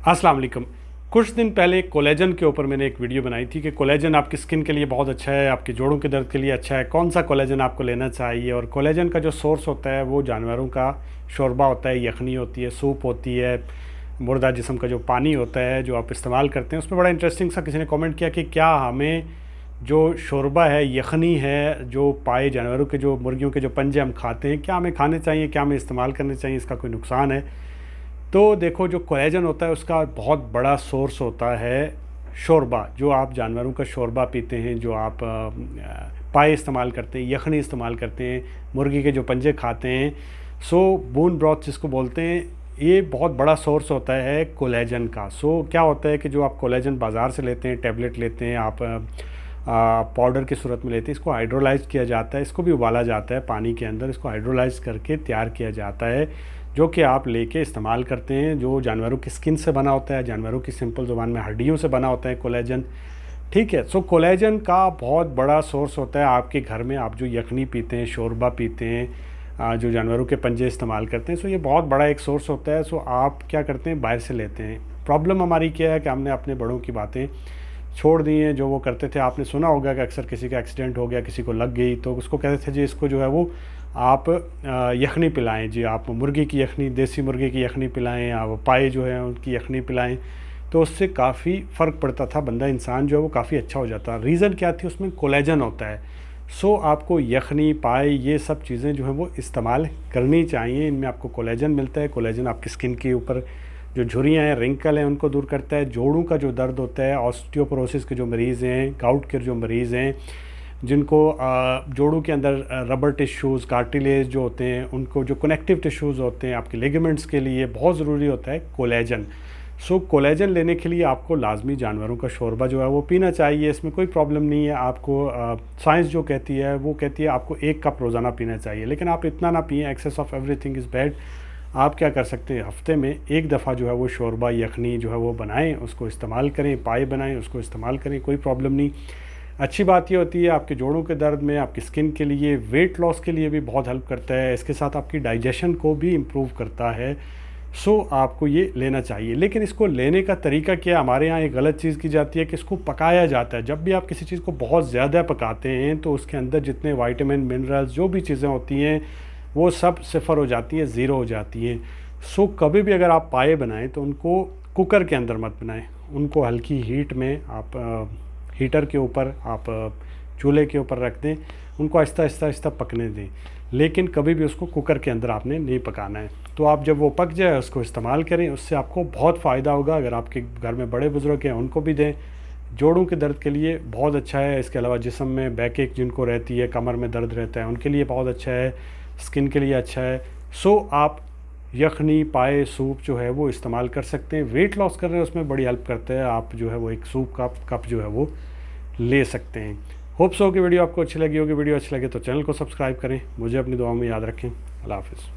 अस्सलाम वालेकुम। कुछ दिन पहले कोलेजन के ऊपर मैंने एक वीडियो बनाई थी कि कोलेजन आपकी स्किन के लिए बहुत अच्छा है, आपके जोड़ों के दर्द के लिए अच्छा है, कौन सा कोलेजन आपको लेना चाहिए। और कोलेजन का जो सोर्स होता है वो जानवरों का शोरबा होता है, यखनी होती है, सूप होती है, मुर्दा जिस्म का जो पानी होता है जो आप इस्तेमाल करते हैं। उसमें बड़ा इंटरेस्टिंग सा किसी ने कमेंट किया कि क्या हमें जो शोरबा है, यखनी है, जो पाए जानवरों के, जो मुर्गियों के जो पंजे हम खाते हैं, क्या हमें खाने चाहिए, क्या हमें इस्तेमाल करने चाहिए, इसका कोई नुकसान है। तो देखो, जो कोलेजन होता है उसका बहुत बड़ा सोर्स होता है शोरबा। जो आप जानवरों का शोरबा पीते हैं, जो आप पाए इस्तेमाल करते हैं, यखनी इस्तेमाल करते हैं, मुर्गी के जो पंजे खाते हैं, सो बोन ब्रॉथ जिसको बोलते हैं, ये बहुत बड़ा सोर्स होता है कोलेजन का। सो क्या होता है कि जो आप कोलेजन बाज़ार से लेते हैं, टैबलेट लेते हैं, आप पाउडर की सूरत में लेते हैं, इसको हाइड्रोलाइज किया जाता है, इसको भी उबाला जाता है पानी के अंदर, इसको हाइड्रोलाइज करके तैयार किया जाता है, जो कि आप लेके इस्तेमाल करते हैं। जो जानवरों की स्किन से बना होता है, जानवरों की सिंपल ज़ुबान में हड्डियों से बना होता है कोलेजन। ठीक है। सो कोलेजन का बहुत बड़ा सोर्स होता है आपके घर में। आप जो यखनी पीते हैं, शोरबा पीते हैं, जो जानवरों के पंजे इस्तेमाल करते हैं, सो ये बहुत बड़ा एक सोर्स होता है। सो आप क्या करते हैं, बाहर से लेते हैं। प्रॉब्लम हमारी क्या है कि हमने अपने बड़ों की बातें छोड़ दी हैं। जो वो करते थे, आपने सुना होगा कि अक्सर किसी का एक्सीडेंट हो गया, किसी को लग गई, तो उसको कहते थे जी इसको जो है वो आप यखनी पिलाएं, जी आप मुर्गी की यखनी, देसी मुर्गी की यखनी पिलाएं, आप पाए जो है उनकी यखनी पिलाएं। तो उससे काफ़ी फ़र्क पड़ता था, बंदा इंसान जो है वो काफ़ी अच्छा हो जाता। रीज़न क्या थी, उसमें कोलेजन होता है। सो आपको यखनी, पाए, ये सब चीज़ें जो हैं वो इस्तेमाल करनी चाहिए। इनमें आपको कोलेजन मिलता है। कोलेजन आपकी स्किन के ऊपर जो झुर्रियाँ हैं, रिंकल हैं, उनको दूर करता है। जोड़ों का जो दर्द होता है, ऑस्टियोपोरोसिस के जो मरीज़ हैं, गाउट के जो मरीज़ हैं, जिनको जोड़ों के अंदर रबर टिश्यूज़, कार्टिलेज जो होते हैं, उनको जो कनेक्टिव टिश्यूज़ होते हैं, आपके लिगामेंट्स के लिए बहुत ज़रूरी होता है कोलेजन। सो कोलेजन लेने के लिए आपको लाजमी जानवरों का शोरबा जो है वो पीना चाहिए। इसमें कोई प्रॉब्लम नहीं है। आपको साइंस जो कहती है वो कहती है आपको 1 कप रोज़ाना पीना चाहिए, लेकिन आप इतना ना पिएँ। Excess of everything is bad. आप क्या कर सकते हैं, हफ्ते में 1 दफ़ा जो है वो शोरबा, यखनी जो है वो बनाएं, उसको इस्तेमाल करें। पाए बनाएं, उसको इस्तेमाल करें, कोई प्रॉब्लम नहीं। अच्छी बात ये होती है आपके जोड़ों के दर्द में, आपकी स्किन के लिए, वेट लॉस के लिए भी बहुत हेल्प करता है। इसके साथ आपकी डाइजेशन को भी इम्प्रूव करता है। सो आपको ये लेना चाहिए। लेकिन इसको लेने का तरीका क्या है, हमारे यहाँ एक गलत चीज़ की जाती है कि इसको पकाया जाता है। जब भी आप किसी चीज़ को बहुत ज़्यादा पकाते हैं तो उसके अंदर जितने विटामिन, मिनरल्स, जो भी चीज़ें होती हैं वो सब सिफर हो जाती हैं, ज़ीरो हो जाती हैं। सो कभी भी अगर आप पाए बनाएं तो उनको कुकर के अंदर मत बनाएं। उनको हल्की हीट में आप हीटर के ऊपर, आप चूल्हे के ऊपर रख दें, उनको आहिस्ता आहिस्ता आहिस्ता पकने दें। लेकिन कभी भी उसको कुकर के अंदर आपने नहीं पकाना है। तो आप जब वो पक जाए उसको इस्तेमाल करें, उससे आपको बहुत फ़ायदा होगा। अगर आपके घर में बड़े बुज़ुर्ग हैं उनको भी दें। जोड़ों के दर्द के लिए बहुत अच्छा है। इसके अलावा जिस्म में बैक एक जिनको रहती है, कमर में दर्द रहता है, उनके लिए बहुत अच्छा है। स्किन के लिए अच्छा है। सो आप यखनी, पाए, सूप जो है वो इस्तेमाल कर सकते हैं। वेट लॉस कर रहे हैं उसमें बड़ी हेल्प करता है। आप जो है वो एक सूप कप जो है वो ले सकते हैं। होप सो कि वीडियो आपको अच्छी लगी होगी। वीडियो अच्छी लगे तो चैनल को सब्सक्राइब करें। मुझे अपनी दुआओं में याद रखें। अल्लाह हाफ़िज़।